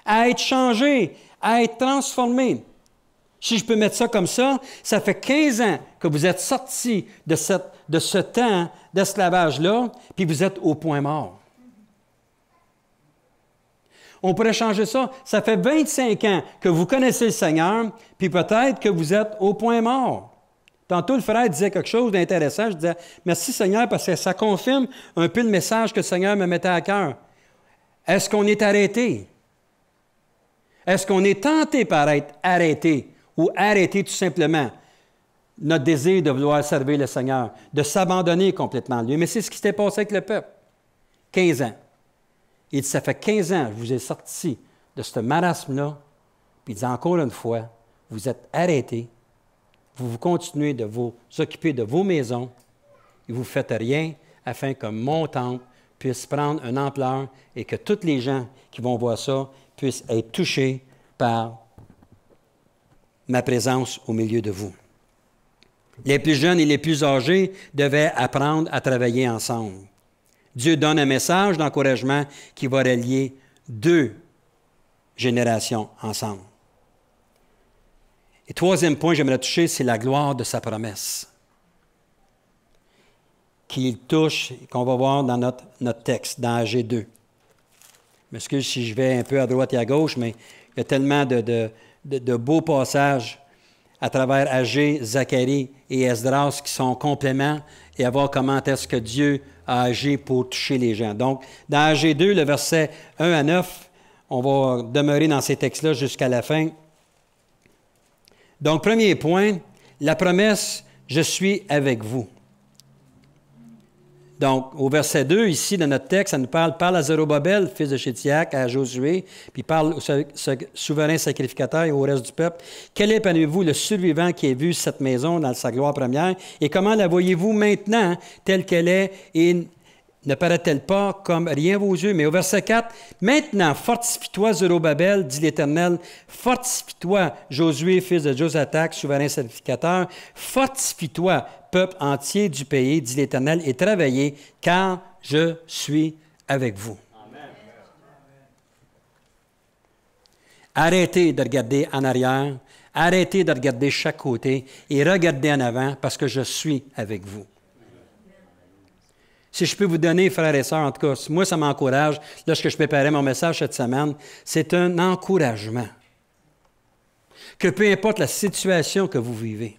à être changés, à être transformés. Si je peux mettre ça comme ça, ça fait 15 ans que vous êtes sortis de ce temps d'esclavage-là, puis vous êtes au point mort. On pourrait changer ça. Ça fait 25 ans que vous connaissez le Seigneur, puis peut-être que vous êtes au point mort. Tantôt, le frère disait quelque chose d'intéressant. Je disais, merci Seigneur, parce que ça confirme un peu le message que le Seigneur me mettait à cœur. Est-ce qu'on est arrêté? Est-ce qu'on est tenté par être arrêté ou arrêter tout simplement notre désir de vouloir servir le Seigneur, de s'abandonner complètement à lui. Mais c'est ce qui s'était passé avec le peuple. 15 ans. Il dit, ça fait 15 ans que je vous ai sorti de ce marasme-là. Puis il dit, encore une fois, vous êtes arrêtés, vous continuez de vous occuper de vos maisons et vous ne faites rien afin que mon temple puisse prendre une ampleur et que tous les gens qui vont voir ça puissent être touchés par ma présence au milieu de vous. Les plus jeunes et les plus âgés devaient apprendre à travailler ensemble. Dieu donne un message d'encouragement qui va relier 2 générations ensemble. Et troisième point que j'aimerais toucher, c'est la gloire de sa promesse, qu'il touche, qu'on va voir dans notre texte, dans Agé 2. Je m'excuse si je vais un peu à droite et à gauche, mais il y a tellement de beaux passages à travers Agé, Zacharie et Esdras qui sont compléments et à voir comment est-ce que Dieu a agi pour toucher les gens. Donc, dans Agé 2, le verset 1 à 9, on va demeurer dans ces textes-là jusqu'à la fin. Donc, premier point, la promesse « Je suis avec vous ». Donc, au verset 2, ici, dans notre texte, ça nous parle à Zérubabel, fils de Chétiac, à Josué, puis parle au souverain sacrificateur et au reste du peuple. Quel est parmi vous le survivant qui a vu cette maison dans sa gloire première, et comment la voyez-vous maintenant telle qu'elle est, et ne paraît-elle pas comme rien à vos yeux? Mais au verset 4, « Maintenant, fortifie-toi, Zérubabel, dit l'Éternel, fortifie-toi, Josué, fils de Josatak, souverain sacrificateur, fortifie-toi, peuple entier du pays, dit l'Éternel, et travaillez, car je suis avec vous. » Amen. Arrêtez de regarder en arrière, arrêtez de regarder chaque côté et regardez en avant parce que je suis avec vous. Si je peux vous donner, frères et sœurs, en tout cas, moi, ça m'encourage, lorsque je préparais mon message cette semaine, c'est un encouragement. Que peu importe la situation que vous vivez,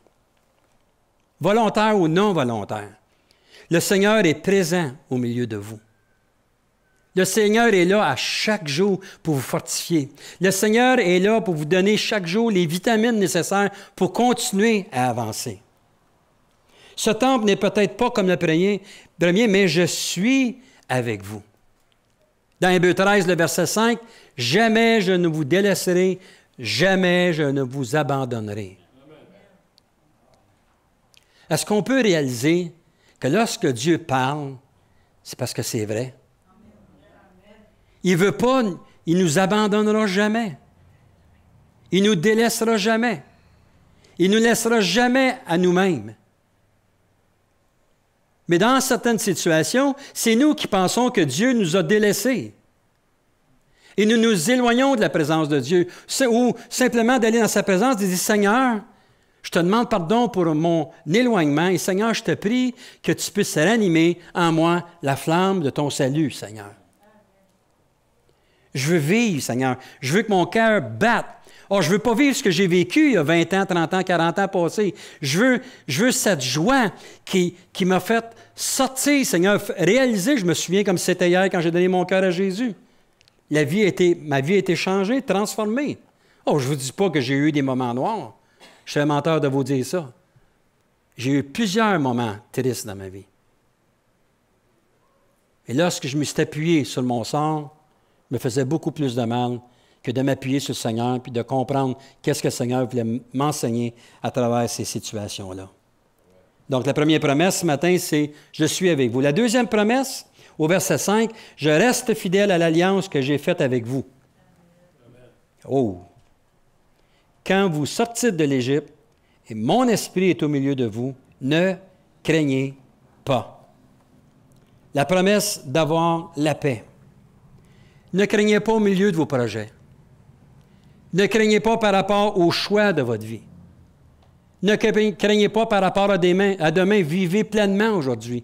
volontaire ou non volontaire, le Seigneur est présent au milieu de vous. Le Seigneur est là à chaque jour pour vous fortifier. Le Seigneur est là pour vous donner chaque jour les vitamines nécessaires pour continuer à avancer. Ce temple n'est peut-être pas comme le premier, mais je suis avec vous. Dans Hébreux 13, le verset 5, « Jamais je ne vous délaisserai, jamais je ne vous abandonnerai. » Est-ce qu'on peut réaliser que lorsque Dieu parle, c'est parce que c'est vrai? Il ne veut pas, il ne nous abandonnera jamais. Il ne nous délaissera jamais. Il ne nous laissera jamais à nous-mêmes. Mais dans certaines situations, c'est nous qui pensons que Dieu nous a délaissés. Et nous nous éloignons de la présence de Dieu. Ou simplement d'aller dans sa présence et dire, « Seigneur, je te demande pardon pour mon éloignement et Seigneur, je te prie que tu puisses ranimer en moi la flamme de ton salut, Seigneur. Je veux vivre, Seigneur. Je veux que mon cœur batte. Oh, je ne veux pas vivre ce que j'ai vécu il y a 20 ans, 30 ans, 40 ans passés. Je veux cette joie qui m'a fait sortir, Seigneur, réaliser, je me souviens comme c'était hier quand j'ai donné mon cœur à Jésus. Ma vie a été changée, transformée. Oh, je ne vous dis pas que j'ai eu des moments noirs. Je suis un menteur de vous dire ça. J'ai eu plusieurs moments tristes dans ma vie. Et lorsque je me suis appuyé sur mon sort, me faisait beaucoup plus de mal que de m'appuyer sur le Seigneur puis de comprendre qu'est-ce que le Seigneur voulait m'enseigner à travers ces situations-là. Donc, la première promesse ce matin, c'est « Je suis avec vous ». La deuxième promesse, au verset 5, « Je reste fidèle à l'alliance que j'ai faite avec vous. » Oh! Quand vous sortez de l'Égypte et mon esprit est au milieu de vous, ne craignez pas. La promesse d'avoir la paix. Ne craignez pas au milieu de vos projets. Ne craignez pas par rapport au choix de votre vie. Ne craignez pas par rapport à demain. Vivez pleinement aujourd'hui.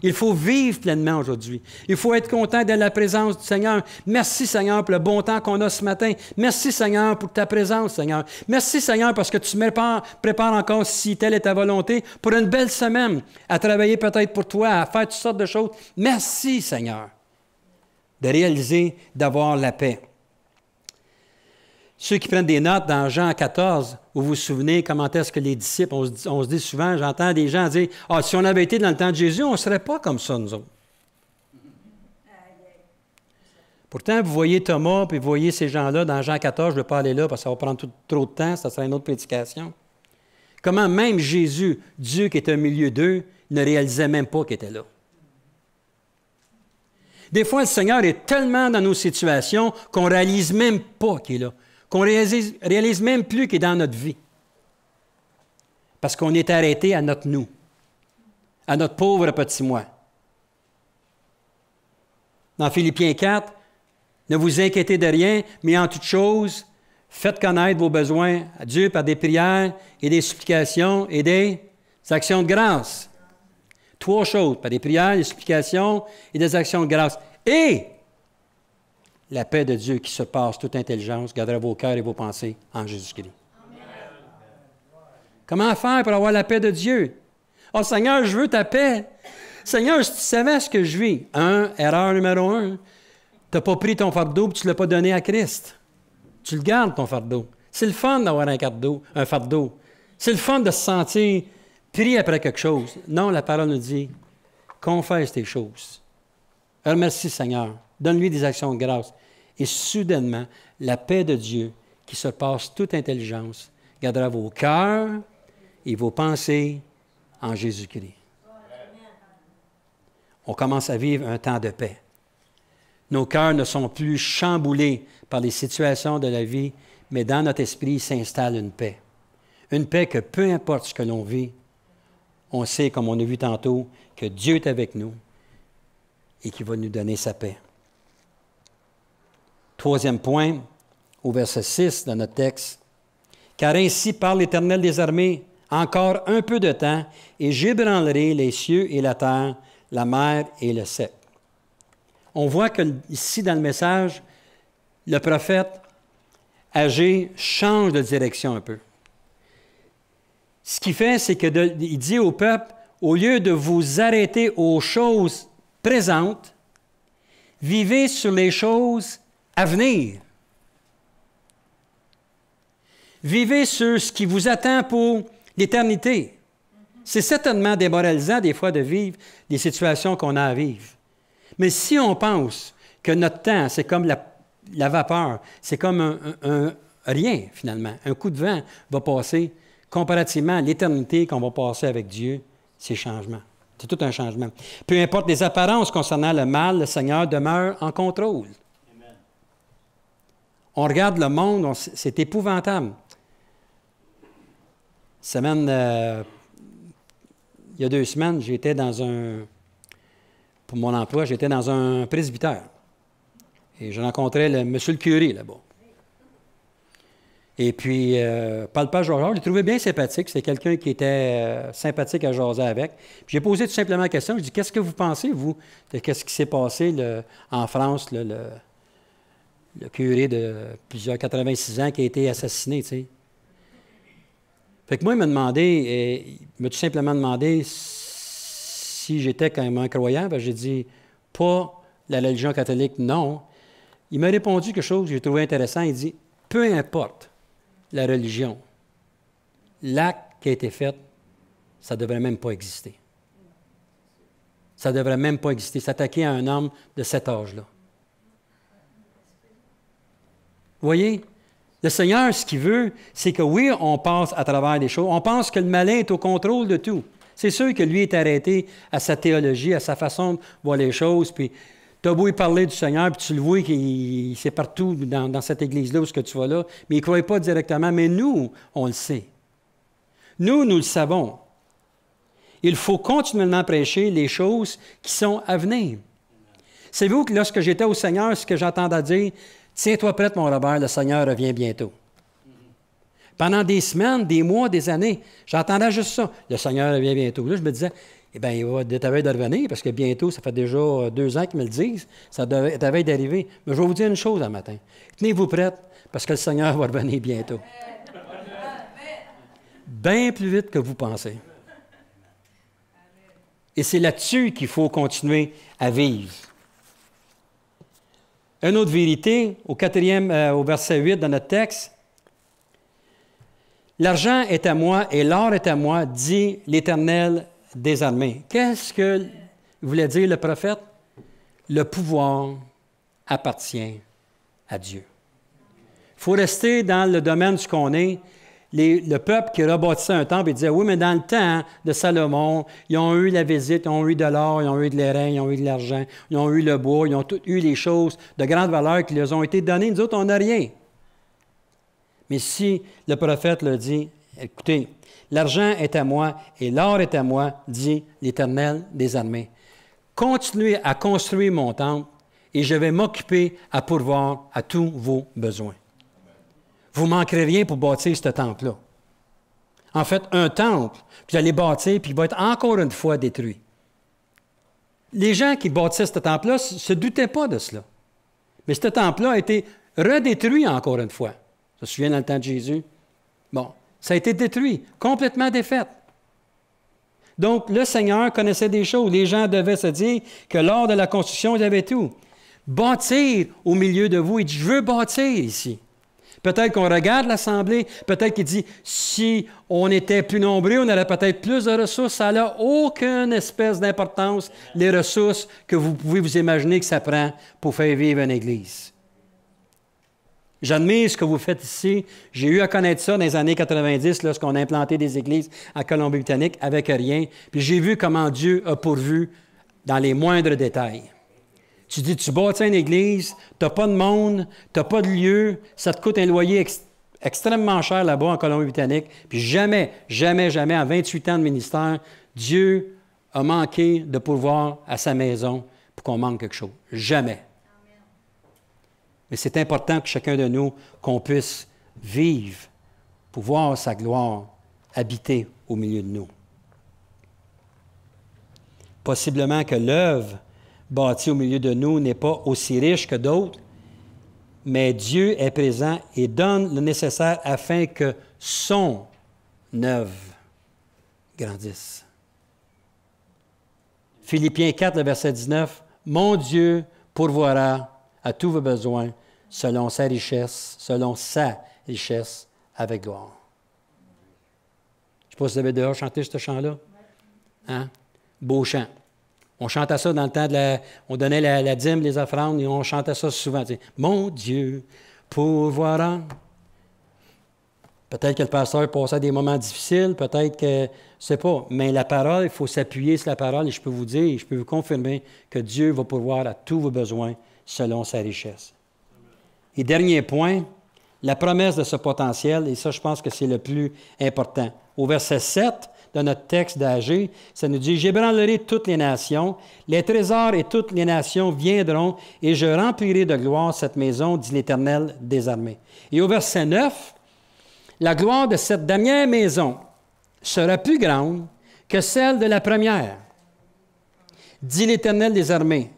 Il faut vivre pleinement aujourd'hui. Il faut être content de la présence du Seigneur. Merci, Seigneur, pour le bon temps qu'on a ce matin. Merci, Seigneur, pour ta présence, Seigneur. Merci, Seigneur, parce que tu me prépares encore, si telle est ta volonté, pour une belle semaine, à travailler peut-être pour toi, à faire toutes sortes de choses. Merci, Seigneur, de réaliser, d'avoir la paix. Ceux qui prennent des notes dans Jean 14, vous vous souvenez comment est-ce que les disciples, on se dit souvent, j'entends des gens dire, « Ah, si on avait été dans le temps de Jésus, on ne serait pas comme ça, nous autres. » Pourtant, vous voyez Thomas, puis vous voyez ces gens-là dans Jean 14, je ne vais pas aller là parce que ça va prendre trop de temps, ça sera une autre prédication. Comment même Jésus, Dieu qui était au milieu d'eux, ne réalisait même pas qu'il était là. Des fois, le Seigneur est tellement dans nos situations qu'on ne réalise même pas qu'il est là, qu'on ne réalise même plus qu'il est dans notre vie. Parce qu'on est arrêté à notre nous, à notre pauvre petit moi. Dans Philippiens 4, ne vous inquiétez de rien, mais en toute chose, faites connaître vos besoins à Dieu par des prières et des supplications et des actions de grâce. 3 choses, par des prières, des supplications et des actions de grâce. Et la paix de Dieu qui surpasse toute intelligence gardera vos cœurs et vos pensées en Jésus-Christ. Comment faire pour avoir la paix de Dieu? « Oh Seigneur, je veux ta paix. Seigneur, si tu savais ce que je vis. » Erreur numéro 1. Tu n'as pas pris ton fardeau et tu ne l'as pas donné à Christ. Tu le gardes, ton fardeau. C'est le fun d'avoir un fardeau. C'est le fun de se sentir pris après quelque chose. Non, la parole nous dit, confesse tes choses. Remercie Seigneur. Donne-lui des actions de grâce. Et soudainement, la paix de Dieu, qui surpasse toute intelligence, gardera vos cœurs et vos pensées en Jésus-Christ. On commence à vivre un temps de paix. Nos cœurs ne sont plus chamboulés par les situations de la vie, mais dans notre esprit s'installe une paix. Une paix que peu importe ce que l'on vit, on sait, comme on a vu tantôt, que Dieu est avec nous et qu'il va nous donner sa paix. 3e point, au verset 6 de notre texte. « Car ainsi parle l'Éternel des armées, encore un peu de temps, et j'ébranlerai les cieux et la terre, la mer et le sec. » On voit que ici, dans le message, le prophète Agé change de direction un peu. Ce qu'il fait, c'est qu'il dit au peuple, au lieu de vous arrêter aux choses présentes, vivez sur les choses à venir. Vivez sur ce qui vous attend pour l'éternité. C'est certainement démoralisant des fois de vivre des situations qu'on a à vivre. Mais si on pense que notre temps, c'est comme la vapeur, c'est comme un rien finalement, un coup de vent va passer comparativement à l'éternité qu'on va passer avec Dieu, c'est changement. C'est tout un changement. Peu importe les apparences concernant le mal, le Seigneur demeure en contrôle. Amen. On regarde le monde, c'est épouvantable. Il y a 2 semaines, j'étais pour mon emploi, j'étais dans un presbytère. Et je rencontrais monsieur le curé là-bas. Et puis, Paul Georges, je l'ai trouvé bien sympathique. C'est quelqu'un qui était sympathique à jaser avec. Puis j'ai posé tout simplement la question. Je dis, qu'est-ce que vous pensez, vous, de ce qui s'est passé en France, le curé de plusieurs 86 ans qui a été assassiné, tu sais. Fait que moi, il m'a tout simplement demandé si j'étais quand même un croyant. Ben, j'ai dit, pas la religion catholique, non. Il m'a répondu quelque chose que j'ai trouvé intéressant. Il dit, peu importe la religion, l'acte qui a été fait, ça ne devrait même pas exister. Ça ne devrait même pas exister. S'attaquer à un homme de cet âge-là. Vous voyez? Le Seigneur, ce qu'il veut, c'est que oui, on passe à travers des choses. On pense que le malin est au contrôle de tout. C'est sûr que lui est arrêté à sa théologie, à sa façon de voir les choses. Puis, tu as beau y parler du Seigneur, puis tu le vois qu'il c'est partout dans cette église-là où ce que tu vas là, mais il ne croit pas directement. Mais nous, on le sait. Nous le savons. Il faut continuellement prêcher les choses qui sont à venir. Savez-vous que lorsque j'étais au Seigneur, ce que j'entendais dire, tiens-toi prête, mon Robert, le Seigneur revient bientôt. Pendant des semaines, des mois, des années, j'entendais juste ça. Le Seigneur revient bientôt. Là, je me disais, eh bien, il va être à veille de revenir, parce que bientôt, ça fait déjà 2 ans qu'ils me le disent, ça doit être à veille d'arriver. Mais je vais vous dire une chose un matin. Tenez-vous prête, parce que le Seigneur va revenir bientôt. Bien plus vite que vous pensez. Et c'est là-dessus qu'il faut continuer à vivre. Une autre vérité, au verset 8 dans notre texte. L'argent est à moi et l'or est à moi, dit l'Éternel des armées. Qu'est-ce que voulait dire le prophète? Le pouvoir appartient à Dieu. Il faut rester dans le domaine de ce qu'on est. Le peuple qui rebâtissait un temple, il disait, oui, mais dans le temps de Salomon, ils ont eu la visite, ils ont eu de l'or, ils ont eu de l'airain, ils ont eu de l'argent, ils ont eu le bois, ils ont tous eu les choses de grande valeur qui leur ont été données. Nous autres, on n'a rien. Mais si le prophète le dit, écoutez, l'argent est à moi et l'or est à moi, dit l'Éternel des armées. Continuez à construire mon temple et je vais m'occuper à pourvoir à tous vos besoins. Vous ne manquerez rien pour bâtir ce temple-là. En fait, un temple, puis vous allez bâtir, puis il va être encore une fois détruit. Les gens qui bâtissaient ce temple-là ne se doutaient pas de cela. Mais ce temple-là a été redétruit encore une fois. Ça se souvient dans le temps de Jésus? Bon, ça a été détruit, complètement défait. Donc, le Seigneur connaissait des choses. Les gens devaient se dire que lors de la construction, il y avait tout. Bâtir au milieu de vous, il dit, je veux bâtir ici. Peut-être qu'on regarde l'Assemblée, peut-être qu'il dit, si on était plus nombreux, on aurait peut-être plus de ressources. Ça n'a aucune espèce d'importance, les ressources que vous pouvez vous imaginer que ça prend pour faire vivre une Église. J'admire ce que vous faites ici. J'ai eu à connaître ça dans les années 90, lorsqu'on a implanté des églises en Colombie-Britannique avec rien. Puis j'ai vu comment Dieu a pourvu dans les moindres détails. Tu dis, tu bâtis une église, tu n'as pas de monde, tu n'as pas de lieu, ça te coûte un loyer extrêmement cher là-bas en Colombie-Britannique. Puis jamais, en 28 ans de ministère, Dieu a manqué de pourvoir à sa maison pour qu'on manque quelque chose. Jamais. Mais c'est important que chacun de nous, qu'on puisse vivre pour voir sa gloire habiter au milieu de nous. Possiblement que l'œuvre bâtie au milieu de nous n'est pas aussi riche que d'autres, mais Dieu est présent et donne le nécessaire afin que son œuvre grandisse. Philippiens 4, le verset 19, « Mon Dieu pourvoira à tous vos besoins selon sa richesse avec gloire. » Je ne sais pas si vous avez déjà chanté ce chant-là. Hein? Beau chant. On chantait ça dans le temps on donnait la dîme, les offrandes, et on chantait ça souvent. Mon Dieu pourvoira. Peut-être que le pasteur passait des moments difficiles, peut-être que, je ne sais pas, mais la parole, il faut s'appuyer sur la parole, et je peux vous dire, je peux vous confirmer que Dieu va pourvoir à tous vos besoins selon sa richesse. Et dernier point, la promesse de ce potentiel, et ça, je pense que c'est le plus important. Au verset 7 de notre texte d'Agé, ça nous dit « J'ébranlerai toutes les nations, les trésors et toutes les nations viendront, et je remplirai de gloire cette maison, dit l'Éternel des armées. » Et au verset 9, « La gloire de cette dernière maison sera plus grande que celle de la première, dit l'Éternel des armées.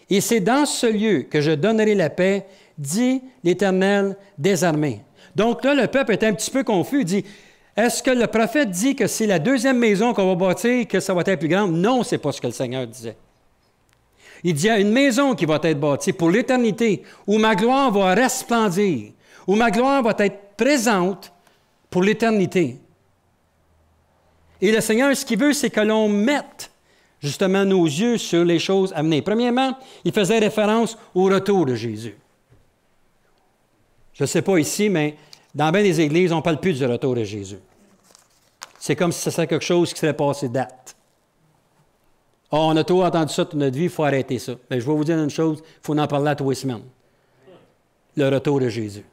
Et c'est dans ce lieu que je donnerai la paix, dit l'Éternel des armées. » Donc là, le peuple est un petit peu confus. Il dit, est-ce que le prophète dit que c'est la deuxième maison qu'on va bâtir, que ça va être plus grande? Non, ce n'est pas ce que le Seigneur disait. Il dit, il y a une maison qui va être bâtie pour l'éternité, où ma gloire va resplendir, où ma gloire va être présente pour l'éternité. Et le Seigneur, ce qu'il veut, c'est que l'on mette justement nos yeux sur les choses à venir. Premièrement, il faisait référence au retour de Jésus. Je ne sais pas ici, mais dans bien des églises, on ne parle plus du retour de Jésus. C'est comme si ça serait quelque chose qui serait passé date. Oh, on a trop entendu ça toute notre vie, il faut arrêter ça. Mais je vais vous dire une chose, il faut en parler à tous les semaines. Le retour de Jésus.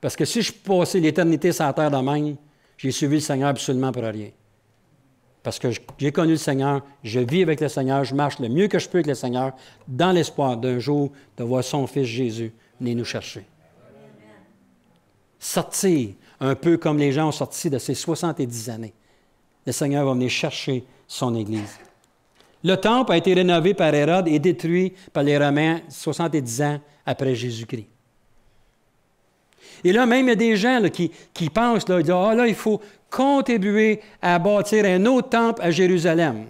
Parce que si je passais l'éternité sur la terre de même, j'ai suivi le Seigneur absolument pour rien. Parce que j'ai connu le Seigneur, je vis avec le Seigneur, je marche le mieux que je peux avec le Seigneur, dans l'espoir d'un jour de voir son Fils Jésus venir nous chercher. Sortir, un peu comme les gens ont sorti de ces 70 années. Le Seigneur va venir chercher son Église. Le temple a été rénové par Hérode et détruit par les Romains 70 ans après Jésus-Christ. Et là, même, il y a des gens là, qui pensent, là, ils disent, là, il faut contribuer à bâtir un autre temple à Jérusalem.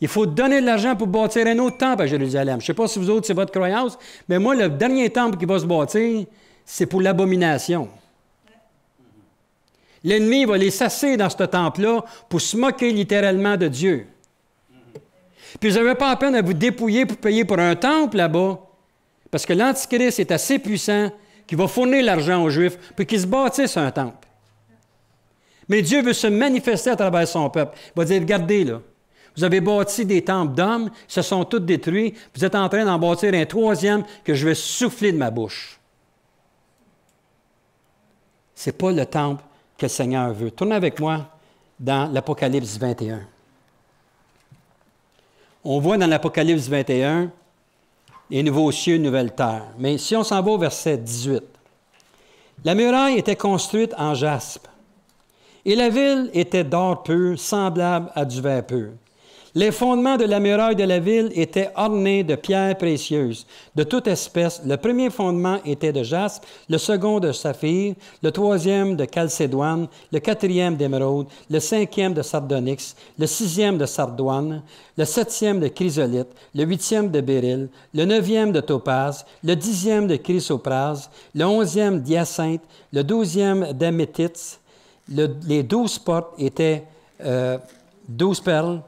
Il faut donner de l'argent pour bâtir un autre temple à Jérusalem. Je ne sais pas si vous autres, c'est votre croyance, mais moi, le dernier temple qui va se bâtir, c'est pour l'abomination. L'ennemi va les sasser dans ce temple-là pour se moquer littéralement de Dieu. Puis vous n'avez pas la peine à vous dépouiller pour payer pour un temple là-bas, parce que l'Antichrist est assez puissant qu'il va fournir l'argent aux Juifs pour qu'ils se bâtissent un temple. Mais Dieu veut se manifester à travers son peuple. Il va dire, regardez là, vous avez bâti des temples d'hommes, ils se sont tous détruits, vous êtes en train d'en bâtir un troisième que je vais souffler de ma bouche. Ce n'est pas le temple que le Seigneur veut. Tournez avec moi dans l'Apocalypse 21. On voit dans l'Apocalypse 21 les nouveaux cieux, nouvelle terre. Mais si on s'en va au verset 18, la muraille était construite en jaspe, et la ville était d'or pur, semblable à du verre pur. Les fondements de la muraille de la ville étaient ornés de pierres précieuses, de toute espèce. Le premier fondement était de jaspe, le second de saphir, le troisième de chalcédoine, le quatrième d'émeraude, le cinquième de sardonyx, le sixième de sardoine, le septième de chrysolite, le huitième de béryl, le neuvième de topaze, le dixième de chrysoprase, le onzième d'hyacinthe, le douzième d'améthyste. Les 12 portes étaient 12 perles.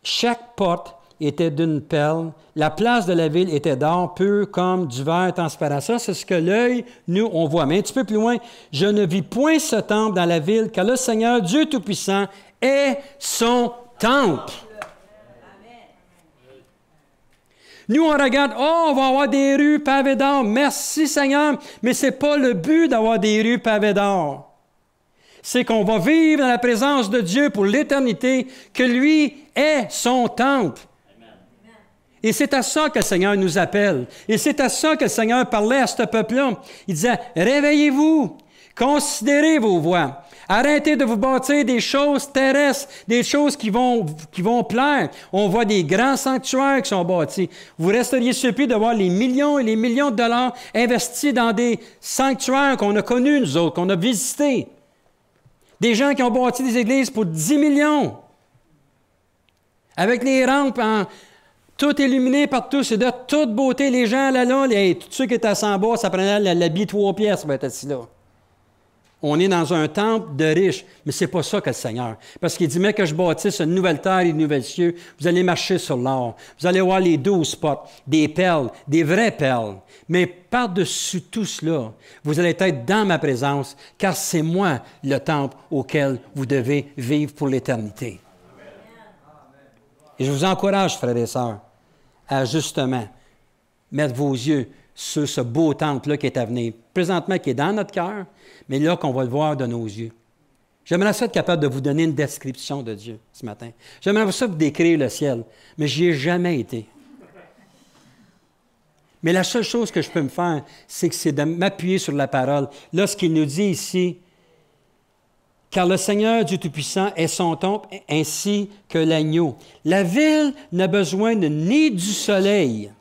Chaque porte était d'une perle. La place de la ville était d'or pur comme du verre transparent. Ça, c'est ce que l'œil, nous, on voit. Mais un petit peu plus loin, je ne vis point ce temple dans la ville, car le Seigneur, Dieu Tout-Puissant, est son temple. Nous, on regarde, oh, on va avoir des rues pavées d'or. Merci, Seigneur. Mais ce n'est pas le but d'avoir des rues pavées d'or. C'est qu'on va vivre dans la présence de Dieu pour l'éternité, que lui est son temple. Et c'est à ça que le Seigneur nous appelle. Et c'est à ça que le Seigneur parlait à ce peuple-là. Il disait, réveillez-vous, considérez vos voies. Arrêtez de vous bâtir des choses terrestres, des choses qui vont plaire. On voit des grands sanctuaires qui sont bâtis. Vous resteriez surpris de voir les millions et les millions de dollars investis dans des sanctuaires qu'on a connus, nous autres, qu'on a visités. Des gens qui ont bâti des églises pour 10 millions. Avec les rampes, tout illuminé partout, c'est de toute beauté. Les gens là, tous ceux qui étaient à 100 bas, ça prenait l'habit 3 pièces pour être assis là. On est dans un temple de riches, mais ce n'est pas ça que le Seigneur. Parce qu'il dit, mais que je bâtisse une nouvelle terre et une nouvelle cieux, vous allez marcher sur l'or. Vous allez voir les 12 portes, des perles, des vraies perles. Mais par-dessus tout cela, vous allez être dans ma présence, car c'est moi le temple auquel vous devez vivre pour l'éternité. Et je vous encourage, frères et sœurs, à justement mettre vos yeux sur ce beau temple-là qui est à venir, présentement qui est dans notre cœur, mais là qu'on va le voir de nos yeux. J'aimerais ça être capable de vous donner une description de Dieu ce matin. J'aimerais ça vous décrire le ciel, mais j'y ai jamais été. Mais la seule chose que je peux me faire, c'est de m'appuyer sur la parole. Là, ce qu'il nous dit ici, car le Seigneur Dieu Tout-Puissant est son temple ainsi que l'agneau. La ville n'a besoin ni du soleil,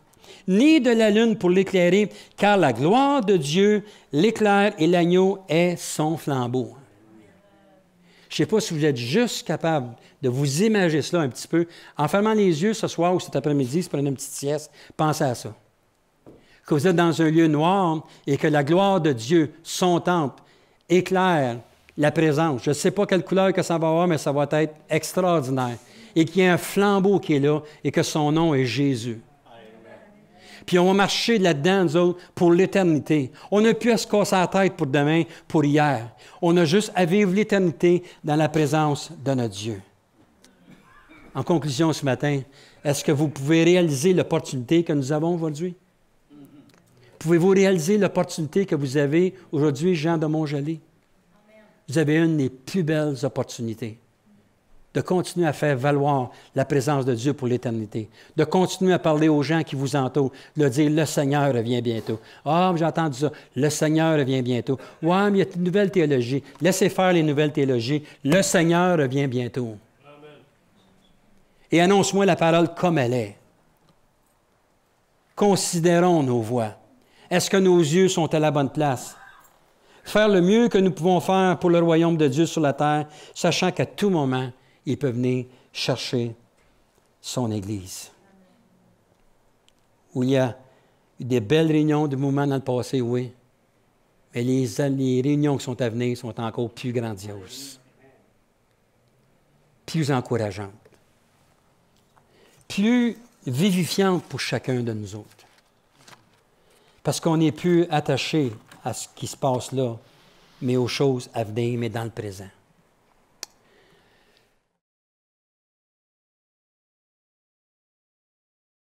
ni de la lune pour l'éclairer, car la gloire de Dieu l'éclaire et l'agneau est son flambeau. Je ne sais pas si vous êtes juste capable de vous imaginer cela un petit peu. En fermant les yeux ce soir ou cet après-midi, si vous prenez une petite sieste, pensez à ça. Que vous êtes dans un lieu noir et que la gloire de Dieu, son temple, éclaire la présence. Je ne sais pas quelle couleur que ça va avoir, mais ça va être extraordinaire. Et qu'il y a un flambeau qui est là et que son nom est Jésus. Puis on va marcher là-dedans, nous autres, pour l'éternité. On n'a plus à se casser la tête pour demain, pour hier. On a juste à vivre l'éternité dans la présence de notre Dieu. En conclusion ce matin, est-ce que vous pouvez réaliser l'opportunité que nous avons aujourd'hui? Pouvez-vous réaliser l'opportunité que vous avez aujourd'hui, Jean de Montgelée? Vous avez une des plus belles opportunités de continuer à faire valoir la présence de Dieu pour l'éternité, de continuer à parler aux gens qui vous entourent, de dire « Le Seigneur revient bientôt ». « Ah, j'ai entendu ça, le Seigneur revient bientôt ». « Ouais, mais il y a une nouvelle théologie. Laissez faire les nouvelles théologies. Le Seigneur revient bientôt. » Et annonce-moi la parole comme elle est. Considérons nos voies. Est-ce que nos yeux sont à la bonne place? Faire le mieux que nous pouvons faire pour le royaume de Dieu sur la terre, sachant qu'à tout moment, il peut venir chercher son Église. Où il y a eu des belles réunions de mouvements dans le passé, oui, mais les réunions qui sont à venir sont encore plus grandioses, plus encourageantes, plus vivifiantes pour chacun de nous autres. Parce qu'on n'est plus attaché à ce qui se passe là, mais aux choses à venir, mais dans le présent.